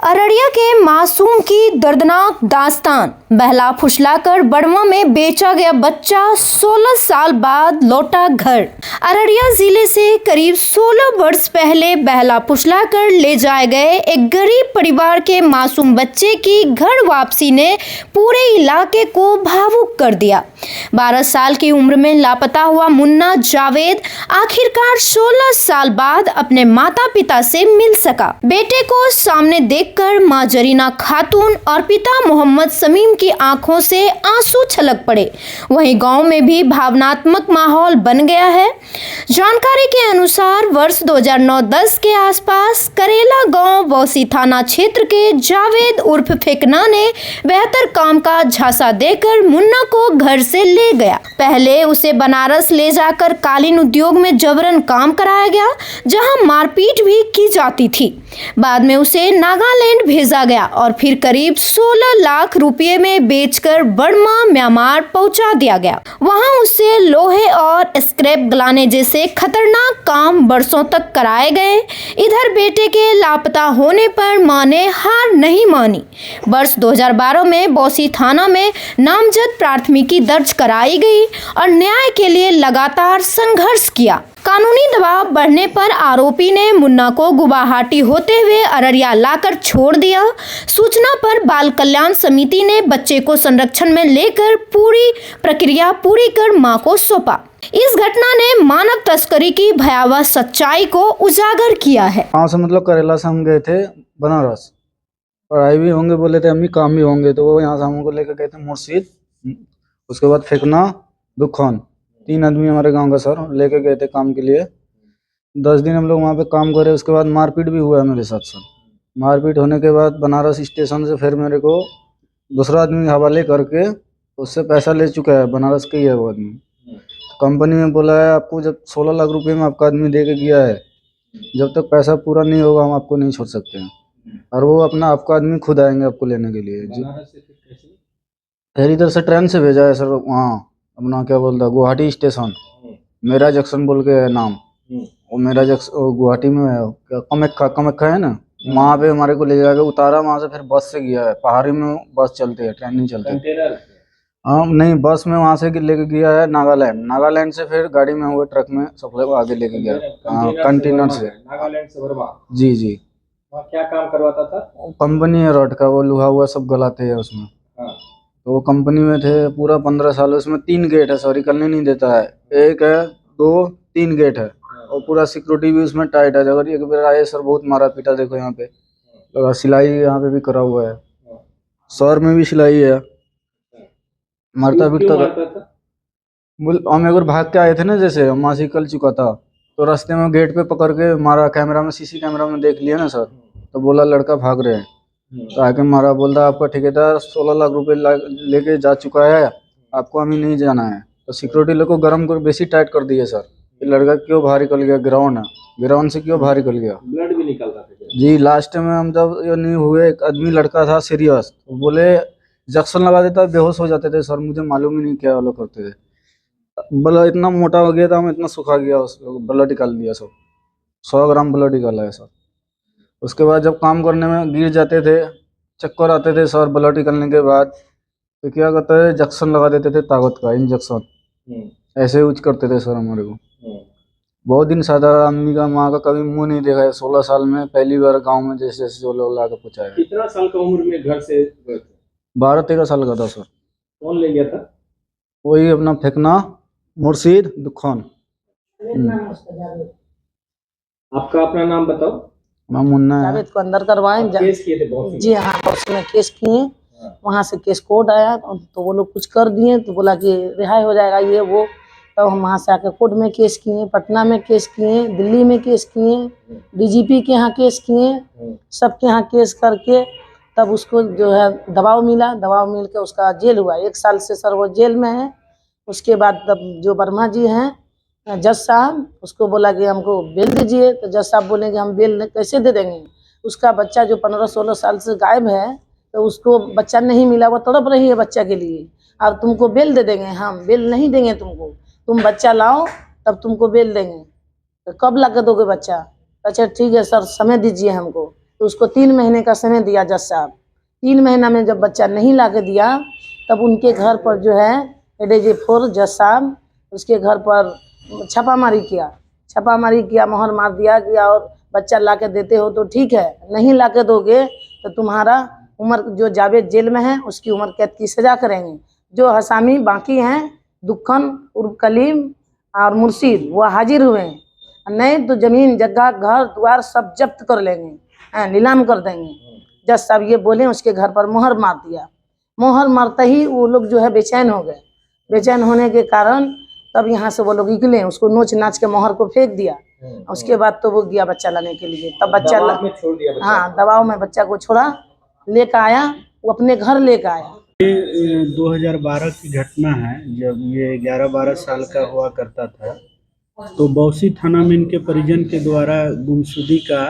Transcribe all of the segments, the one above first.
अररिया के मासूम की दर्दनाक दास्तान। बहला फुसलाकर बड़वा में बेचा गया बच्चा 16 साल बाद लौटा घर। अररिया जिले से करीब 16 वर्ष पहले बहला फुसलाकर ले जाए गए एक गरीब परिवार के मासूम बच्चे की घर वापसी ने पूरे इलाके को भावुक कर दिया। 12 साल की उम्र में लापता हुआ मुन्ना जावेद आखिरकार 16 साल बाद अपने माता पिता से मिल सका। बेटे को सामने देखकर मां जरीना खातून और पिता मोहम्मद समीम की आंखों से आंसू छलक पड़े। वहीं गांव में भी भावनात्मक माहौल बन गया है। जानकारी के अनुसार वर्ष 2009-10 के आसपास करेला गांव बौसी थाना क्षेत्र के जावेद उर्फ फेकना ने बेहतर काम का झांसा देकर मुन्ना को घर से ले गया। पहले उसे बनारस ले जाकर कालीन उद्योग में जबरन काम कराया गया, जहां मारपीट भी की जाती थी। बाद में उसे नागालैंड भेजा गया और फिर करीब 16 लाख रुपए में बेचकर बर्मा म्यांमार पहुंचा दिया गया। वहां उसे लोहे और स्क्रैप गलाने जैसे खतरनाक काम बरसों तक कराए गए। इधर बेटे के लापता होने पर मां ने हार नहीं मानी। वर्ष 2012 में बौसी थाना में नामजद प्राथमिकी दर्ज कराई गई और न्याय के लिए लगातार संघर्ष किया। कानूनी दबाव बढ़ने पर आरोपी ने मुन्ना को गुवाहाटी होते हुए अररिया लाकर छोड़ दिया। सूचना पर बाल कल्याण समिति ने बच्चे को संरक्षण में लेकर पूरी प्रक्रिया पूरी कर मां को सौंपा। इस घटना ने मानव तस्करी की भयावह सच्चाई को उजागर किया है। वहाँ से मतलब करेला से हम गए थे बनारस, पढ़ाई भी होंगे बोले थे, अम्मी काम भी होंगे, तो वो यहाँ से हमको लेकर गए थे मुर्शिद। उसके बाद फेंकना दुखन, 3 आदमी हमारे गांव का सर लेके गए थे काम के लिए। 10 दिन हम लोग वहाँ पे काम करे। उसके बाद मारपीट भी हुआ है मेरे साथ सर। मारपीट होने के बाद बनारस स्टेशन से फिर मेरे को दूसरा आदमी हवाले करके उससे पैसा ले चुका है, बनारस का ही है वो आदमी। कंपनी में बोला है आपको जब 16 लाख रुपए में आपका आदमी दे के गया है, जब तक पैसा पूरा नहीं होगा हम आपको नहीं छोड़ सकते हैं। और वो अपना आपका आदमी खुद आएंगे आपको लेने के लिए। फिर इधर से ट्रेन से भेजा है सर, वहाँ अपना क्या बोलता है गुवाहाटी स्टेशन, मेरा जंक्शन बोल के है नाम। वो मेरा जंक्शन गुवाहाटी में है, कमक्खा है ना, वहाँ पे हमारे को ले जाकर उतारा। वहाँ से फिर बस से गया है, पहाड़ी में बस चलते हैं, ट्रेन नहीं चलते। हाँ नहीं, बस में वहाँ से लेके गया है नागालैंड। नागालैंड से फिर गाड़ी में हुए ट्रक में सप्लाई को आगे लेके गया। हाँ कंटेनर से नागालैंड से बर्मा। जी जी। वहाँ क्या काम करवाता था? कंपनी है रॉड का, वो लोहा हुआ सब गलाते हैं उसमें। हाँ। तो वो कंपनी में थे पूरा 15 साल। उसमें 3 गेट है, सॉरी करने नहीं देता है, 1 है 2 3 गेट है। और पूरा सिक्योरिटी भी उसमें टाइट है। अगर एक बार आए सर बहुत मारा पीटा, देखो यहाँ पे लगा, सिलाई यहाँ पे भी करा हुआ है, सर में भी सिलाई है। मारता पीटता हम एक बार भाग के आए थे ना, जैसे हम वहाँ से निकल चुका था तो रास्ते में गेट पे पकड़ के मारा। कैमरा में सीसी कैमरा में देख लिया ना सर, तो बोला लड़का भाग रहे हैं, तो आके मारा। बोलता आपका ठेकेदार 16 लाख रुपए लेके जा चुका है, आपको हमें नहीं जाना है। तो सिक्योरिटी लोग को गर्म कर बेसी टाइट कर दिए सर। ये लड़का क्यों बाहर निकल गया, ग्राउंड है, ग्राउंड से क्यों बाहर निकल गया। ब्लड भी निकल रहा था जी। लास्ट में हम जब ये नहीं हुए, एक आदमी लड़का था सीरियस, तो बोले इंजेक्शन लगा देता, बेहोश हो जाते थे सर। मुझे मालूम ही नहीं क्या वो लोग करते थे। ब्लड इतना मोटा हो गया था, हम इतना सूखा गया, उसको ब्लड निकाल दिया सब, 100 ग्राम ब्लड निकाला है सर। उसके बाद जब काम करने में गिर जाते थे, चक्कर आते थे सर, ब्लड निकलने के बाद तो क्या करते थे, इंजेक्शन लगा देते थे, ताकत का इंजेक्शन ऐसे यूज करते थे सर हमारे को। बहुत दिन सादा अम्मी का माँ का कभी मुंह नहीं देखा है। 16 साल में पहली बार गांव में जैसे जैसे जो लोग ला के पहुँचाया। कितना साल का उम्र में घर से गए थे? 12-13 साल का था सर। कौन ले गया था? वही अपना फेंकना मुर्शिद दुखान। आपका अपना नाम बताओ। मैं मुन्ना है। जावेद को अंदर करवाएं। केस किए थे बहुत? जी हाँ, उसमें केस किए। वहाँ से केस कोर्ट आया तो वो लोग कुछ कर दिए, तो बोला कि रिहाई हो जाएगा ये वो। तो हम वहाँ से आके कोर्ट में केस किए, पटना में केस किए, दिल्ली में केस किए, डीजीपी के यहाँ केस किए, सबके यहाँ केस करके तब उसको जो है दबाव मिला। दबाव मिल के उसका जेल हुआ। 1 साल से सर वो जेल में है। उसके बाद तब जो वर्मा जी हैं जज साहब, उसको बोला कि हमको बेल दीजिए। तो जज साहब बोले कि हम बेल कैसे दे देंगे, उसका बच्चा जो 15-16 साल से गायब है, तो उसको बच्चा नहीं मिला, वो तड़प रही है बच्चा के लिए। अब तुमको बेल दे देंगे, हम बेल नहीं देंगे तुमको, तुम बच्चा लाओ तब तुमको बेल देंगे। तो कब ला के दोगे बच्चा? अच्छा ठीक है सर, समय दीजिए हमको। तो उसको 3 महीने का समय दिया जज साहब। 3 महीना में जब बच्चा नहीं ला के दिया, तब उनके घर पर जो है एडीजे 4 जज साहब उसके घर पर छापामारी किया, मोहर मार दिया कि और बच्चा ला के देते हो तो ठीक है, नहीं ला के दोगे तो तुम्हारा उम्र जो जावेद जेल में है उसकी उम्र कैद की सजा करेंगे। जो हसामी बाकी हैं दुखन उर्फ कलीम और मुर्शीद वो हाजिर हुए हैं, नहीं तो जमीन जगह घर द्वार सब जब्त कर लेंगे, नीलाम कर देंगे। जज साहब ये बोले, उसके घर पर मोहर मार दिया। मोहर मारते ही वो लोग जो है बेचैन हो गए। बेचैन होने के कारण तब यहाँ से वो लोग निकले, उसको नोच नाच के मोहर को फेंक दिया। उसके बाद तो वो गया बच्चा लाने के लिए, तब बच्चा दबाव में छोड़ दिया बच्चा। हाँ दबाव में बच्चा को छोड़ा, लेकर आया, वो अपने घर लेकर आया। 2012 की घटना है, जब ये 11-12 साल का हुआ करता था, तो बौसी थाना में इनके परिजन के द्वारा गुमशुदगी का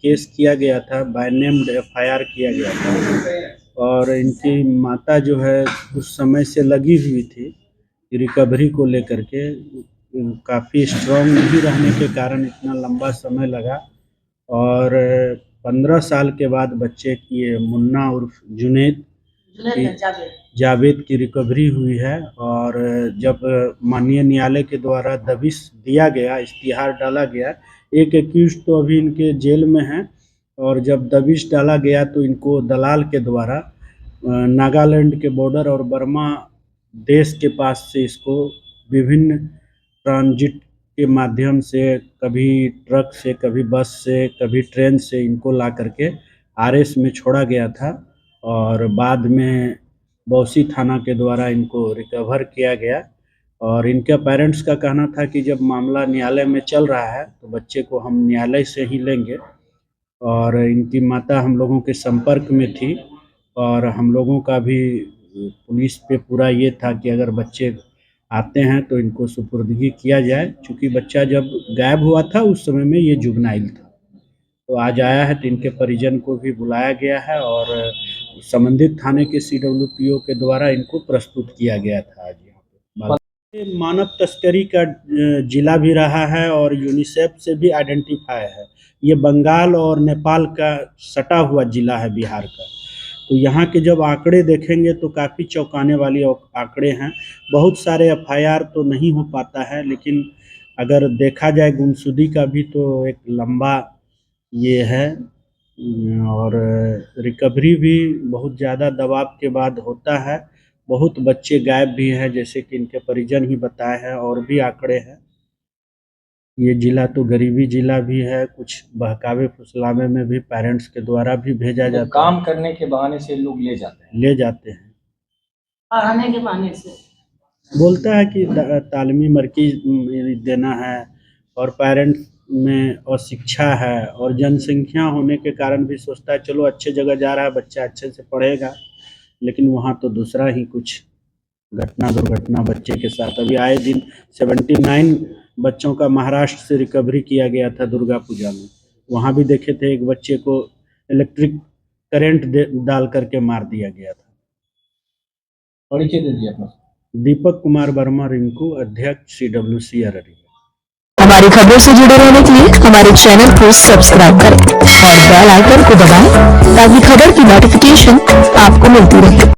केस किया गया था, बाय नेम्ड FIR किया गया था। और इनकी माता जो है उस समय से लगी हुई थी रिकवरी को लेकर के, काफ़ी स्ट्रॉन्ग नहीं रहने के कारण इतना लंबा समय लगा। और 15 साल के बाद बच्चे की मुन्ना उर्फ जुनैद जावेद की रिकवरी हुई है। और जब माननीय न्यायालय के द्वारा दबिश दिया गया, इश्तिहार डाला गया, एक एक्यूज तो अभी इनके जेल में है, और जब दबिश डाला गया तो इनको दलाल के द्वारा नागालैंड के बॉर्डर और बर्मा देश के पास से इसको विभिन्न ट्रांजिट के माध्यम से, कभी ट्रक से, कभी बस से, कभी ट्रेन से इनको ला करके RS में छोड़ा गया था। और बाद में बौसी थाना के द्वारा इनको रिकवर किया गया। और इनके पेरेंट्स का कहना था कि जब मामला न्यायालय में चल रहा है तो बच्चे को हम न्यायालय से ही लेंगे। और इनकी माता हम लोगों के संपर्क में थी, और हम लोगों का भी पुलिस पे पूरा ये था कि अगर बच्चे आते हैं तो इनको सुपुर्दगी किया जाए। चूँकि बच्चा जब गायब हुआ था उस समय में ये जुवेनाइल था, तो आज आया है तो इनके परिजन को भी बुलाया गया है और संबंधित थाने के CWPO के द्वारा इनको प्रस्तुत किया गया था। आज यहाँ पे मानव तस्करी का जिला भी रहा है और यूनिसेफ से भी आइडेंटिफाई है। ये बंगाल और नेपाल का सटा हुआ जिला है बिहार का। तो यहाँ के जब आंकड़े देखेंगे तो काफ़ी चौंकाने वाली आंकड़े हैं। बहुत सारे FIR तो नहीं हो पाता है, लेकिन अगर देखा जाए गुमशुदगी का भी तो एक लंबा ये है। और रिकवरी भी बहुत ज़्यादा दबाव के बाद होता है। बहुत बच्चे गायब भी हैं, जैसे कि इनके परिजन ही बताए हैं, और भी आंकड़े हैं। ये जिला तो गरीबी जिला भी है, कुछ बहकावे फुसलावे में भी पेरेंट्स के द्वारा भी भेजा जाता है। काम करने के बहाने से लोग ले जाते हैं। पढ़ाने के बहाने से बोलता है कि तालीमी मरकज़ देना है, और पेरेंट्स में अशिक्षा है, और जनसंख्या होने के कारण भी सोचता है चलो अच्छे जगह जा रहा है बच्चा, अच्छे से पढ़ेगा, लेकिन वहाँ तो दूसरा ही कुछ दुर्घटना बच्चे के साथ। अभी आए दिन 79 बच्चों का महाराष्ट्र से रिकवरी किया गया था दुर्गा पूजा में। वहाँ भी देखे थे एक बच्चे को इलेक्ट्रिक करंट डाल करके मार दिया गया था। परिचय दे दिया अपना। दीपक कुमार वर्मा, रिंकू, अध्यक्ष CWC अररिया। हमारी खबरों से जुड़े रहने के लिए हमारे चैनल को सब्सक्राइब करें और बेल आइकन को दबाएं ताकि खबर की नोटिफिकेशन आपको मिलती रहे।